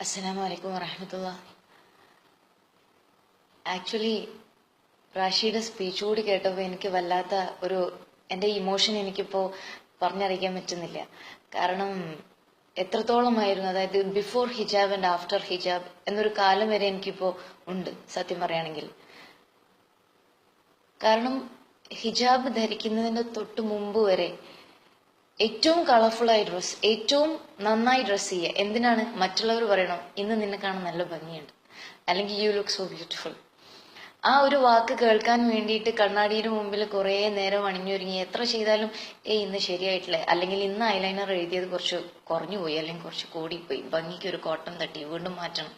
അസ്സലാമു അലൈക്കും വറഹ്മത്തുള്ളാ. Actually റാഷിയുടെ speech കൂടി കേട്ടപ്പോൾ എനിക്ക് വല്ലാത്ത ഒരു എൻ്റെ ഇമോഷൻ എനിക്കിപ്പോൾ പറഞ്ഞറിയിക്കാൻ പറ്റുന്നില്ല. കാരണം എത്രത്തോളമായിരുന്നു, അതായത് ബിഫോർ ഹിജാബ് ആൻഡ് ആഫ്റ്റർ ഹിജാബ് എന്നൊരു കാലം വരെ എനിക്കിപ്പോൾ ഉണ്ട് സത്യം പറയുകയാണെങ്കിൽ. കാരണം ഹിജാബ് ധരിക്കുന്നതിന് തൊട്ട് മുമ്പ് വരെ ഏറ്റവും കളർഫുള്ളായി ഡ്രസ്, ഏറ്റവും നന്നായി ഡ്രസ് ചെയ്യുക. എന്തിനാണ്? മറ്റുള്ളവർ പറയണം ഇന്ന് നിന്നെ കാണാൻ നല്ല ഭംഗിയുണ്ട്, അല്ലെങ്കിൽ യു ലുക്ക് സോ ബ്യൂട്ടിഫുൾ. ആ ഒരു വാക്ക് കേൾക്കാൻ വേണ്ടിയിട്ട് കണ്ണാടിയുടെ മുമ്പിൽ കുറേ നേരം അണിഞ്ഞൊരുങ്ങി എത്ര ചെയ്താലും ഇന്ന് ശരിയായിട്ടില്ല, അല്ലെങ്കിൽ ഇന്ന് ഐലൈനർ എഴുതിയത് കുറച്ച് കുറഞ്ഞു പോയി, അല്ലെങ്കിൽ കുറച്ച് കൂടിപ്പോയി, ഭംഗിക്ക് ഒരു കോട്ടം തട്ടി, വീണ്ടും മാറ്റണം.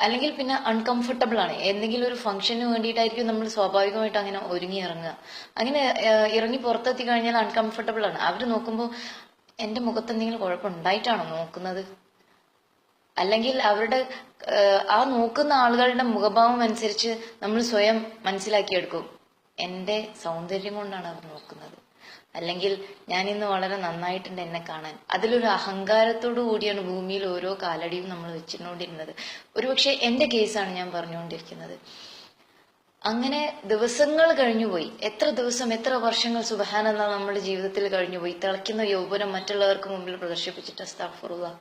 അല്ലെങ്കിൽ പിന്നെ അൺകംഫർട്ടബിൾ ആണ്. എന്തെങ്കിലും ഒരു ഫംഗ്ഷന് വേണ്ടിയിട്ടായിരിക്കും നമ്മൾ സ്വാഭാവികമായിട്ട് അങ്ങനെ ഒരുങ്ങി ഇറങ്ങുക. അങ്ങനെ ഇറങ്ങി പുറത്തെത്തി കഴിഞ്ഞാൽ അൺകംഫർട്ടബിൾ ആണ്. അവർ നോക്കുമ്പോൾ എൻ്റെ മുഖത്ത് എന്തെങ്കിലും കുഴപ്പമുണ്ടായിട്ടാണോ നോക്കുന്നത്? അല്ലെങ്കിൽ അവരുടെ ആ നോക്കുന്ന ആളുകളുടെ മുഖഭാവം അനുസരിച്ച് നമ്മൾ സ്വയം മനസ്സിലാക്കിയെടുക്കും, എൻ്റെ സൗന്ദര്യം കൊണ്ടാണ് അവർ നോക്കുന്നത്, അല്ലെങ്കിൽ ഞാൻ ഇന്ന് വളരെ നന്നായിട്ടുണ്ട് എന്നെ കാണാൻ. അതിലൊരു അഹങ്കാരത്തോടു കൂടിയാണ് ഭൂമിയിൽ ഓരോ കാലടിയും നമ്മൾ വെച്ചിട്ടുകൊണ്ടിരുന്നത്. ഒരുപക്ഷെ എൻ്റെ കേസാണ് ഞാൻ പറഞ്ഞുകൊണ്ടിരിക്കുന്നത്. അങ്ങനെ ദിവസങ്ങൾ കഴിഞ്ഞുപോയി. എത്ര ദിവസം, എത്ര വർഷങ്ങൾ സുബ്ഹാനല്ലാഹ് നമ്മുടെ ജീവിതത്തിൽ കഴിഞ്ഞുപോയി. തിളയ്ക്കുന്ന യൗവനം മറ്റുള്ളവർക്ക് മുമ്പിൽ പ്രദർശിപ്പിച്ചിട്ട് അസ്തഗ്ഫിറുല്ലാഹ്.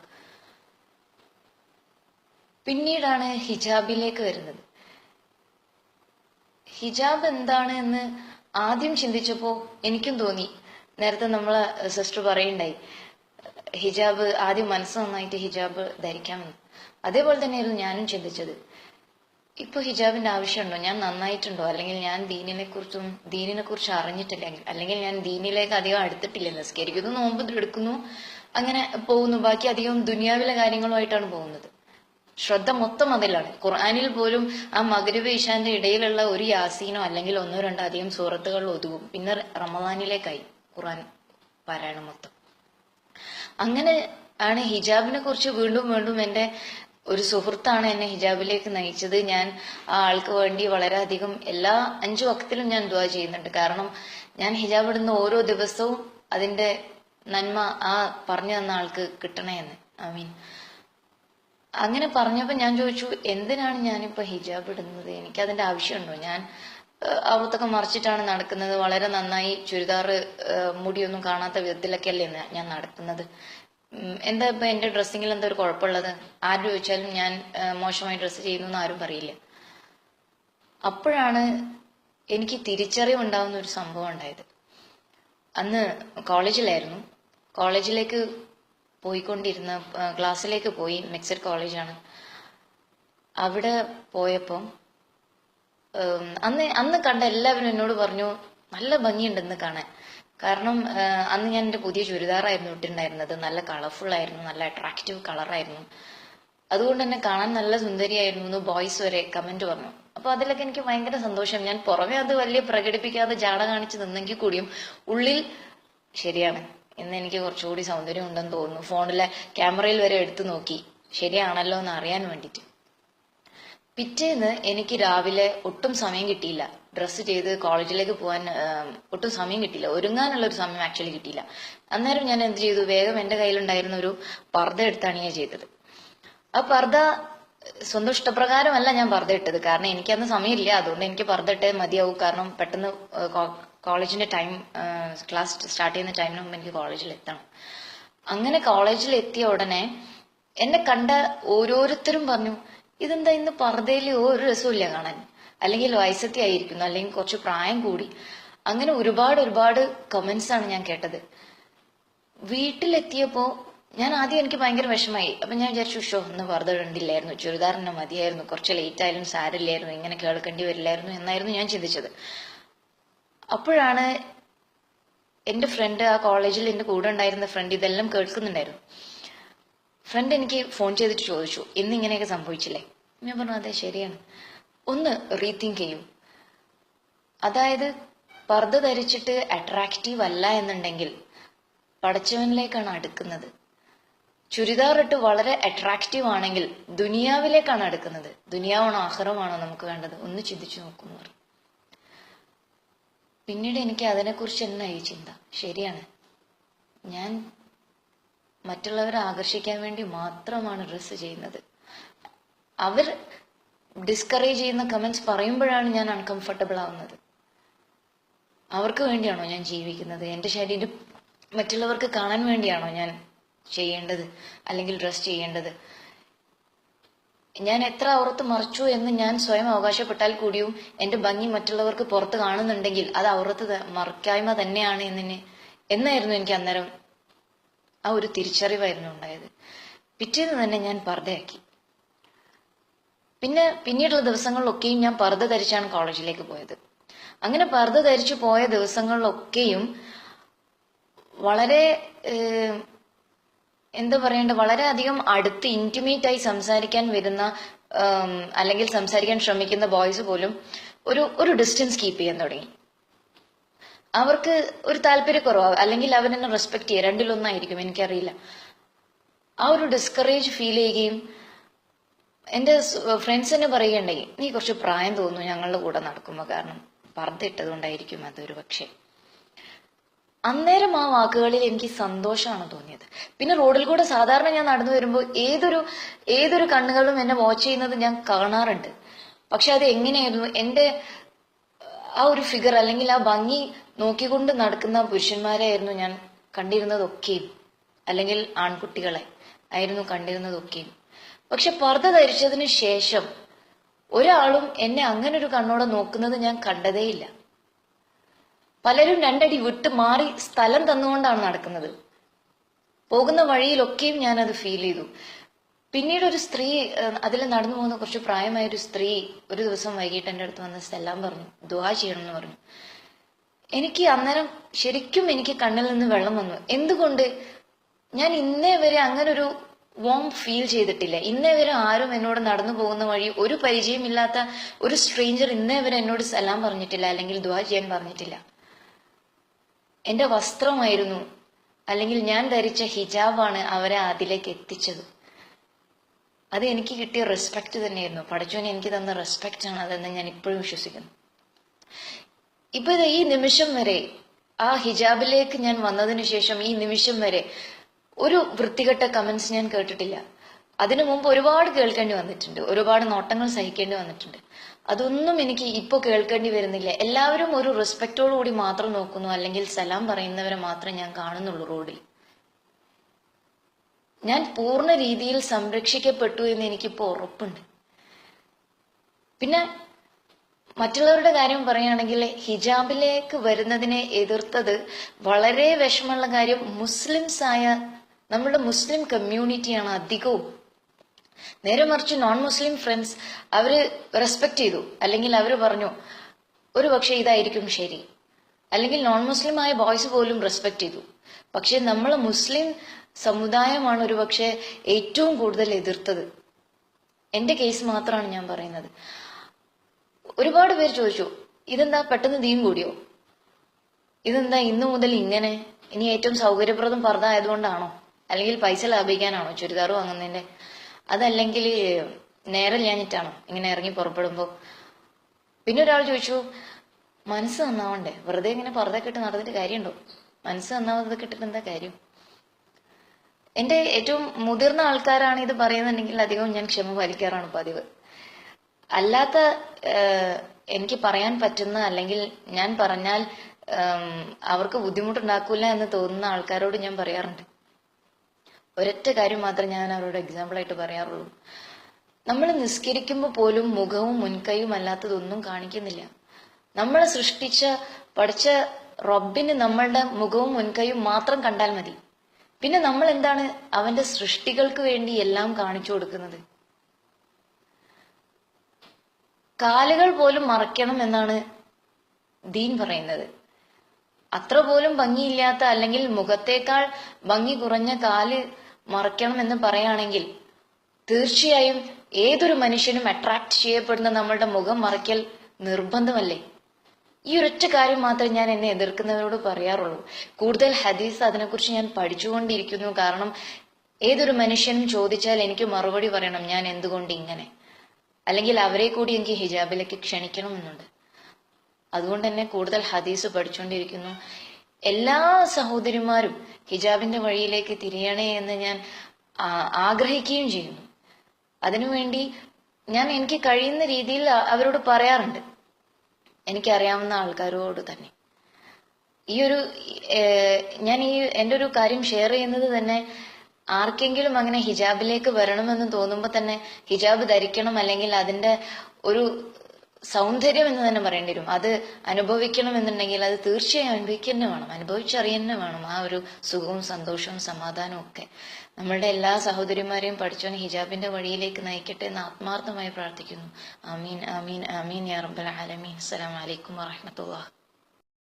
പിന്നീടാണ് ഹിജാബിലേക്ക് വരുന്നത്. ഹിജാബ് എന്താണ് എന്ന് ആദ്യം ചിന്തിച്ചപ്പോൾ എനിക്കും തോന്നി, നേരത്തെ നമ്മളെ സിസ്റ്റർ പറയുണ്ടായി, ഹിജാബ് ആദ്യം മനസ്സ് നന്നായിട്ട് ഹിജാബ് ധരിക്കാമെന്ന്. അതേപോലെ തന്നെയായിരുന്നു ഞാനും ചിന്തിച്ചത്. ഇപ്പൊ ഹിജാബിന്റെ ആവശ്യമുണ്ടോ? ഞാൻ നന്നായിട്ടുണ്ടോ? അല്ലെങ്കിൽ ഞാൻ ദീനിനെ കുറിച്ച് അറിഞ്ഞിട്ടില്ലെങ്കിൽ, അല്ലെങ്കിൽ ഞാൻ ദീനിലേക്ക് അധികം അടുത്തിട്ടില്ല. നിസ്കരിക്കുന്നു, നോമ്പ് എടുക്കുന്നു, അങ്ങനെ പോകുന്നു. ബാക്കി അധികം ദുനിയാവിലെ കാര്യങ്ങളുമായിട്ടാണ് പോകുന്നത്. ശ്രദ്ധ മൊത്തം അതിലാണ്. ഖുർആനിൽ പോലും ആ മഗ്രിബ് ഇശാന്റെ ഇടയിലുള്ള ഒരു യാസീനോ അല്ലെങ്കിൽ ഒന്നോ രണ്ടോ അധികം സൂറത്തുകൾ ഒതുങ്ങും. പിന്നെ റമദാനിലേക്കായി ഖുർആൻ പാരായണം മൊത്തം. അങ്ങനെ ആണ് ഹിജാബിനെ കുറിച്ച് വീണ്ടും വീണ്ടും എൻ്റെ ഒരു സുഹൃത്താണ് എന്നെ ഹിജാബിലേക്ക് നയിച്ചത്. ഞാൻ ആ ആൾക്ക് വേണ്ടി വളരെയധികം എല്ലാ 5 വക്തിലും ഞാൻ ദുആ ചെയ്യുന്നുണ്ട്. കാരണം ഞാൻ ഹിജാബ് ഇടുന്ന ഓരോ ദിവസവും അതിന്റെ നന്മ ആ പറഞ്ഞു തന്ന ആൾക്ക് കിട്ടണേ എന്ന്. ആമീൻ. അങ്ങനെ പറഞ്ഞപ്പോൾ ഞാൻ ചോദിച്ചു, എന്തിനാണ് ഞാനിപ്പോൾ ഹിജാബ് ഇടുന്നത്? എനിക്കതിന്റെ ആവശ്യമുണ്ടോ? ഞാൻ അവിടത്തൊക്കെ മറിച്ചിട്ടാണ് നടക്കുന്നത്. വളരെ നന്നായി ചുരിദാർ, മുടിയൊന്നും കാണാത്ത വിധത്തിലൊക്കെ അല്ലേ ഞാൻ നടക്കുന്നത്. എന്താ ഇപ്പൊ എന്റെ ഡ്രസ്സിങ്ങിൽ എന്താ ഒരു കുഴപ്പമുള്ളത്? ആര് ചോദിച്ചാലും ഞാൻ മോശമായി ഡ്രസ്സ് ചെയ്യുന്നു എന്ന് ആരും പറയില്ല. അപ്പോഴാണ് എനിക്ക് തിരിച്ചറിവുണ്ടാവുന്ന ഒരു സംഭവം ഉണ്ടായത്. അന്ന് കോളേജിലായിരുന്നു. കോളേജിലേക്ക് പോയിക്കൊണ്ടിരുന്ന ക്ലാസ്സിലേക്ക് പോയി. മിക്സഡ് കോളേജാണ്. അവിടെ പോയപ്പം അന്ന് കണ്ട എല്ലാവരും എന്നോട് പറഞ്ഞു നല്ല ഭംഗിയുണ്ടെന്ന് കാണാൻ. കാരണം അന്ന് ഞാൻ എൻ്റെ പുതിയ ചുരിദാറായിരുന്നു ഇട്ടിട്ടുണ്ടായിരുന്നത്. നല്ല കളർഫുൾ ആയിരുന്നു, നല്ല അട്രാക്റ്റീവ് കളറായിരുന്നു. അതുകൊണ്ട് തന്നെ കാണാൻ നല്ല സുന്ദരിയായിരുന്നു എന്ന് ബോയ്സ് വരെ കമന്റ് പറഞ്ഞു. അപ്പൊ അതിലൊക്കെ എനിക്ക് ഭയങ്കര സന്തോഷം. ഞാൻ പുറമെ അത് വലിയ പ്രകടിപ്പിക്കാതെ ജാട കാണിച്ച് നിന്നെങ്കിൽ കൂടിയും ഉള്ളിൽ ശരിയാണ്, ഇന്ന് എനിക്ക് കുറച്ചുകൂടി സൗന്ദര്യം ഉണ്ടെന്ന് തോന്നുന്നു. ഫോണിലെ ക്യാമറയിൽ വരെ എടുത്തു നോക്കി, ശരിയാണല്ലോ എന്ന് അറിയാൻ വേണ്ടിയിട്ട്. പിറ്റേന്ന് എനിക്ക് രാവിലെ ഒട്ടും സമയം കിട്ടിയില്ല. ഡ്രസ്സ് ചെയ്ത് കോളേജിലേക്ക് പോകാൻ ഒട്ടും സമയം കിട്ടിയില്ല. ഒരുങ്ങാനുള്ള ഒരു സമയം ആക്ച്വലി കിട്ടിയില്ല. അന്നേരം ഞാൻ എന്ത് ചെയ്തു, വേഗം എൻ്റെ കയ്യിലുണ്ടായിരുന്ന ഒരു പർദ്ദ എടുത്താണ് ഞാൻ ചെയ്തത്. ആ പർദ്ദ സ്വന്തം ഇഷ്ടപ്രകാരമല്ല ഞാൻ പർദ്ദ ഇട്ടത്. കാരണം എനിക്കന്ന് സമയമില്ല. അതുകൊണ്ട് എനിക്ക് പർദ്ദ ഇട്ടേ മതിയാവും. കാരണം പെട്ടെന്ന് കോളേജിന്റെ ടൈം, ക്ലാസ് സ്റ്റാർട്ട് ചെയ്യുന്ന ടൈമിന് മുമ്പ് എനിക്ക് കോളേജിൽ എത്തണം. അങ്ങനെ കോളേജിൽ എത്തിയ ഉടനെ എന്നെ കണ്ട ഓരോരുത്തരും പറഞ്ഞു, ഇതെന്താ ഇന്ന് പർദ്ദയിൽ ഒരു രസമില്ല കാണാൻ, അല്ലെങ്കിൽ വയസ്സത്തി ആയിരിക്കുന്നു, അല്ലെങ്കിൽ കുറച്ച് പ്രായം കൂടി. അങ്ങനെ ഒരുപാട് കമന്റ്സ് ആണ് ഞാൻ കേട്ടത്. വീട്ടിലെത്തിയപ്പോ ഞാൻ ആദ്യം എനിക്ക് ഭയങ്കര വിഷമായി. അപ്പൊ ഞാൻ വിചാരിച്ചു, ഷോ ഒന്ന് പർദ്ദ ഇടണ്ടില്ലായിരുന്നു, ചുരിദാറിന് മതിയായിരുന്നു, കുറച്ച് ലേറ്റ് ആയാലും സാരില്ലായിരുന്നു, ഇങ്ങനെ കേൾക്കേണ്ടി വരില്ലായിരുന്നു എന്നായിരുന്നു ഞാൻ ചിന്തിച്ചത്. അപ്പോഴാണ് എൻ്റെ ഫ്രണ്ട്, ആ കോളേജിൽ എൻ്റെ കൂടെ ഉണ്ടായിരുന്ന ഫ്രണ്ട് ഇതെല്ലാം കേൾക്കുന്നുണ്ടായിരുന്നു. ഫ്രണ്ട് എനിക്ക് ഫോൺ ചെയ്തിട്ട് ചോദിച്ചു, ഇന്ന് ഇങ്ങനെയൊക്കെ സംഭവിച്ചില്ലേ? ഞാൻ പറഞ്ഞു, അതെ ശരിയാണ്, ഒന്ന് റീതിങ്ക് ചെയ്യൂ. അതായത് പർദ്ദ ധരിച്ചിട്ട് അട്രാക്റ്റീവ് അല്ല എന്നുണ്ടെങ്കിൽ പടച്ചവനിലേക്കാണ് അടുക്കുന്നത്. ചുരിദാർ ഇട്ട് വളരെ അട്രാക്റ്റീവ് ആണെങ്കിൽ ദുനിയാവിലേക്കാണ് അടുക്കുന്നത്. ദുനിയാവാണോ ആഖിറമാണോ നമുക്ക് വേണ്ടത്? ഒന്ന് ചിന്തിച്ചു നോക്കുന്നു. പിന്നീട് എനിക്ക് അതിനെക്കുറിച്ച് എന്നായി ചിന്ത. ശരിയാണ്, ഞാൻ മറ്റുള്ളവരെ ആകർഷിക്കാൻ വേണ്ടി മാത്രമാണ് ഡ്രസ്സ് ചെയ്യുന്നത്. അവർ ഡിസ്കറേജ് ചെയ്യുന്ന കമന്റ്സ് പറയുമ്പോഴാണ് ഞാൻ അൺകംഫർട്ടബിൾ ആവുന്നത്. അവർക്ക് വേണ്ടിയാണോ ഞാൻ ജീവിക്കുന്നത്? എൻ്റെ ശരീരം മറ്റുള്ളവർക്ക് കാണാൻ വേണ്ടിയാണോ ഞാൻ ചെയ്യേണ്ടത് അല്ലെങ്കിൽ ഡ്രസ് ചെയ്യേണ്ടത്? ഞാൻ എത്ര ഔറത്ത് മറച്ചു എന്ന് ഞാൻ സ്വയം അവകാശപ്പെട്ടാൽ കൂടിയും എൻ്റെ ഭംഗി മറ്റുള്ളവർക്ക് പുറത്ത് കാണുന്നുണ്ടെങ്കിൽ അത് ഔറത്ത് മറക്കായ്മ തന്നെയാണ് എന്നായിരുന്നു എനിക്ക് അന്നേരം ആ ഒരു തിരിച്ചറിവായിരുന്നു ഉണ്ടായത്. പിറ്റേന്ന് തന്നെ ഞാൻ പർദ്ദയാക്കി. പിന്നീടുള്ള ദിവസങ്ങളിലൊക്കെയും ഞാൻ പർദ്ദ ധരിച്ചാണ് കോളേജിലേക്ക് പോയത്. അങ്ങനെ പർദ്ദ ധരിച്ചു പോയ ദിവസങ്ങളിലൊക്കെയും വളരെ എന്താ പറയേണ്ട, വളരെ അധികം അടുത്ത് ഇന്റിമേറ്റ് ആയി സംസാരിക്കാൻ വരുന്ന അല്ലെങ്കിൽ സംസാരിക്കാൻ ശ്രമിക്കുന്ന ബോയ്സ് പോലും ഒരു ഡിസ്റ്റൻസ് കീപ്പ് ചെയ്യാൻ തുടങ്ങി. അവർക്ക് ഒരു താല്പര്യക്കുറവ് അല്ലെങ്കിൽ അവരെന്നെ റെസ്പെക്ട് ചെയ്യുക, രണ്ടിലൊന്നായിരിക്കും, എനിക്കറിയില്ല. ആ ഒരു ഡിസ്കറേജ് ഫീൽ ചെയ്യുകയും എന്റെ ഫ്രണ്ട്സ് തന്നെ പറയുകയുണ്ടായി, നീ കുറച്ച് പ്രായം തോന്നുന്നു ഞങ്ങളുടെ കൂടെ നടക്കുമ്പോൾ, കാരണം പർദ്ദ ഇട്ടതുകൊണ്ടായിരിക്കും അതൊരു പക്ഷേ. അന്നേരം ആ വാക്കുകളിൽ എനിക്ക് സന്തോഷമാണ് തോന്നിയത്. പിന്നെ റോഡിൽ കൂടെ സാധാരണ ഞാൻ നടന്നു വരുമ്പോൾ ഏതൊരു കണ്ണുകളും എന്നെ വാച്ച് ചെയ്യുന്നത് ഞാൻ കാണാറുണ്ട്. പക്ഷെ അത് എങ്ങനെയായിരുന്നു, എന്റെ ആ ഒരു ഫിഗർ അല്ലെങ്കിൽ ആ ഭംഗി നോക്കിക്കൊണ്ട് നടക്കുന്ന പുരുഷന്മാരായിരുന്നു ഞാൻ കണ്ടിരുന്നതൊക്കെയും, അല്ലെങ്കിൽ ആൺകുട്ടികളെ ആയിരുന്നു കണ്ടിരുന്നതൊക്കെയും. പക്ഷെ പർദ്ദ ധരിച്ചതിന് ശേഷം ഒരാളും എന്നെ അങ്ങനെ ഒരു കണ്ണോടെ നോക്കുന്നത് ഞാൻ കണ്ടതേയില്ല. പലരും രണ്ടടി വിട്ട് മാറി സ്ഥലം തന്നുകൊണ്ടാണ് നടക്കുന്നത്. പോകുന്ന വഴിയിലൊക്കെയും ഞാൻ അത് ഫീൽ ചെയ്തു. പിന്നീട് ഒരു സ്ത്രീ, അതിൽ നടന്നു പോകുന്ന കുറച്ച് പ്രായമായ ഒരു സ്ത്രീ ഒരു ദിവസം വൈകിട്ട് എൻ്റെ അടുത്ത് വന്ന് സെല്ലാം പറഞ്ഞു, ദുആ ചെയ്യണം എന്ന് പറഞ്ഞു. എനിക്ക് അന്നേരം ശരിക്കും എനിക്ക് കണ്ണിൽ നിന്ന് വെള്ളം വന്നു. എന്തുകൊണ്ട്? ഞാൻ ഇന്നേ വരെ അങ്ങനെ ഒരു വോം ഫീൽ ചെയ്തിട്ടില്ല. ഇന്നേ വരെ ആരും എന്നോട് നടന്നു പോകുന്ന വഴി ഒരു പരിചയമില്ലാത്ത ഒരു സ്ട്രേഞ്ചർ ഇന്നേ വരെ എന്നോട് സലാം പറഞ്ഞിട്ടില്ല അല്ലെങ്കിൽ ദുആ ചെയ്യാൻ പറഞ്ഞിട്ടില്ല. എന്റെ വസ്ത്രമായിരുന്നു അല്ലെങ്കിൽ ഞാൻ ധരിച്ച ഹിജാബാണ് അവരെ അതിലേക്ക് എത്തിച്ചത്. അത് എനിക്ക് കിട്ടിയ റെസ്പെക്ട് തന്നെയായിരുന്നു. പടച്ചോൻ എനിക്ക് തന്ന റെസ്പെക്റ്റ് ആണ് അതെന്ന് ഞാൻ ഇപ്പോഴും വിശ്വസിക്കുന്നു. ഇപ്പൊ ഈ നിമിഷം വരെ, ആ ഹിജാബിലേക്ക് ഞാൻ വന്നതിന് ശേഷം ഈ നിമിഷം വരെ ഒരു വൃത്തികെട്ട കമന്റ്സ് ഞാൻ കേട്ടിട്ടില്ല. അതിനു മുമ്പ് ഒരുപാട് കേൾക്കേണ്ടി വന്നിട്ടുണ്ട്, ഒരുപാട് നോട്ടങ്ങൾ സഹിക്കേണ്ടി വന്നിട്ടുണ്ട്. അതൊന്നും എനിക്ക് ഇപ്പൊ കേൾക്കേണ്ടി വരുന്നില്ല. എല്ലാവരും ഒരു റെസ്പെക്റ്റോടു കൂടി മാത്രം നോക്കുന്നു, അല്ലെങ്കിൽ സലാം പറയുന്നവരെ മാത്രം ഞാൻ കാണുന്നുള്ളൂ റോഡിൽ. ഞാൻ പൂർണ്ണ രീതിയിൽ സംരക്ഷിക്കപ്പെട്ടു എന്ന് എനിക്കിപ്പോ ഉറപ്പുണ്ട്. പിന്നെ മറ്റുള്ളവരുടെ കാര്യം പറയുകയാണെങ്കിൽ ഹിജാബിലേക്ക് വരുന്നതിനെ എതിർത്തത് വളരെ വിഷമമുള്ള കാര്യം മുസ്ലിംസ് ആയ നമ്മുടെ മുസ്ലിം കമ്മ്യൂണിറ്റിയാണ് അധികവും. നേരെ മറിച്ച് നോൺ മുസ്ലിം ഫ്രണ്ട്സ് അവര് റെസ്പെക്ട് ചെയ്തു, അല്ലെങ്കിൽ അവര് പറഞ്ഞു ഒരു പക്ഷെ ഇതായിരിക്കും ശരി, അല്ലെങ്കിൽ നോൺ മുസ്ലിം ആയ ബോയ്സ് പോലും റെസ്പെക്ട് ചെയ്തു. പക്ഷെ നമ്മൾ മുസ്ലിം സമുദായമാണ് ഒരു പക്ഷെ ഏറ്റവും കൂടുതൽ എതിർത്തത്. എന്റെ കേസ് മാത്രമാണ് ഞാൻ പറയുന്നത്. ഒരുപാട് പേര് ചോദിച്ചു, ഇതെന്താ പെട്ടെന്ന് ദീൻ കൂടിയോ, ഇതെന്താ ഇന്നു മുതൽ ഇങ്ങനെ, ഇനി ഏറ്റവും സൗകര്യപ്രദം പർദ്ദ ആയതുകൊണ്ടാണോ, അല്ലെങ്കിൽ പൈസ ലാഭിക്കാനാണോ ചുരിദാർ വാങ്ങുന്നതിന്റെ, അതല്ലെങ്കിൽ നേരെ ഞാനിട്ടാണോ ഇങ്ങനെ ഇറങ്ങി പുറപ്പെടുമ്പോ. പിന്നെ ഒരാൾ ചോദിച്ചു, മനസ്സ് നന്നാവണ്ടേ, വെറുതെ ഇങ്ങനെ പർദ്ദ ഇട്ട് നടന്നിട്ട് കാര്യമുണ്ടോ, മനസ്സ് നന്നാവാതെ ഇട്ടിട്ട് എന്താ കാര്യം? എന്റെ ഏറ്റവും മുതിർന്ന ആൾക്കാരാണ് ഇത് പറയുന്നുണ്ടെങ്കിൽ അധികം ഞാൻ ക്ഷമ പാലിക്കാറാണ് പതിവ്. അല്ലാത്ത എനിക്ക് പറയാൻ പറ്റുന്ന, അല്ലെങ്കിൽ ഞാൻ പറഞ്ഞാൽ അവർക്ക് ബുദ്ധിമുട്ടുണ്ടാക്കൂല എന്ന് തോന്നുന്ന ആൾക്കാരോട് ഞാൻ പറയാറുണ്ട്. ഒരൊറ്റ കാര്യം മാത്രമേ ഞാൻ അവരോട് എക്സാമ്പിൾ ആയിട്ട് പറയാറുള്ളൂ. നമ്മൾ നിസ്കരിക്കുമ്പോൾ പോലും മുഖവും മുൻകൈയും അല്ലാത്തതൊന്നും കാണിക്കുന്നില്ല. നമ്മളെ സൃഷ്ടിച്ച പഠിച്ച റബ്ബിന് നമ്മളുടെ മുഖവും മുൻകൈയും മാത്രം കണ്ടാൽ മതി. പിന്നെ നമ്മൾ എന്താണ് അവന്റെ സൃഷ്ടികൾക്ക് വേണ്ടി എല്ലാം കാണിച്ചു കൊടുക്കുന്നത്? കാലുകൾ പോലും മറയ്ക്കണം എന്നാണ് ദീൻ പറയുന്നത്. അത്ര പോലും ഭംഗിയില്ലാത്ത, അല്ലെങ്കിൽ മുഖത്തേക്കാൾ ഭംഗി കുറഞ്ഞ കാല് മറയ്ക്കണം എന്ന് പറയുകയാണെങ്കിൽ തീർച്ചയായും ഏതൊരു മനുഷ്യനും അട്രാക്ട് ചെയ്യപ്പെടുന്ന നമ്മളുടെ മുഖം മറയ്ക്കൽ നിർബന്ധമല്ലേ? ഈ ഒരൊറ്റ കാര്യം മാത്രമേ ഞാൻ എന്നെ എതിർക്കുന്നവരോട് പറയാറുള്ളൂ. കൂടുതൽ ഹദീസ് അതിനെക്കുറിച്ച് ഞാൻ പഠിച്ചുകൊണ്ടിരിക്കുന്നു. കാരണം ഏതൊരു മനുഷ്യനും ചോദിച്ചാൽ എനിക്ക് മറുപടി പറയണം, ഞാൻ എന്തുകൊണ്ട് ഇങ്ങനെ, അല്ലെങ്കിൽ അവരെ കൂടി എനിക്ക് ഹിജാബിലേക്ക് ക്ഷണിക്കണമെന്നുണ്ട്. അതുകൊണ്ട് തന്നെ കൂടുതൽ ഹദീസ് പഠിച്ചുകൊണ്ടിരിക്കുന്നു. എല്ലാ സഹോദരിമാരും ഹിജാബിന്റെ വഴിയിലേക്ക് തിരിയണേ എന്ന് ഞാൻ ആഗ്രഹിക്കുകയും ചെയ്യുന്നു. അതിനുവേണ്ടി ഞാൻ എനിക്ക് കഴിയുന്ന രീതിയിൽ അവരോട് പറയാറുണ്ട്, എനിക്കറിയാവുന്ന ആൾക്കാരോട് തന്നെ. ഞാൻ എൻ്റെ ഒരു കാര്യം ഷെയർ ചെയ്യുന്നത് തന്നെ ആർക്കെങ്കിലും അങ്ങനെ ഹിജാബിലേക്ക് വരണമെന്ന് തോന്നുമ്പോൾ തന്നെ ഹിജാബ് ധരിക്കണം, അല്ലെങ്കിൽ അതിന്റെ ഒരു സൗന്ദര്യം എന്ന് തന്നെ പറയേണ്ടി വരും. അത് അനുഭവിക്കണം എന്നുണ്ടെങ്കിൽ അത് തീർച്ചയായും അനുഭവിക്കുക വേണം, അനുഭവിച്ചറിയുക വേണം. ആ ഒരു സുഖവും സന്തോഷവും സമാധാനവും ഒക്കെ നമ്മളുടെ എല്ലാ സഹോദരിമാരെയും പഠിച്ചവൻ ഹിജാബിന്റെ വഴിയിലേക്ക് നയിക്കട്ടെ എന്ന് ആത്മാർത്ഥമായി പ്രാർത്ഥിക്കുന്നു. ആമീൻ ആമീൻ ആമീൻ യാ റബ്ബൽ ആലമീൻ. അസ്സലാമു അലൈക്കും വറഹ്മത്തുള്ളാഹി.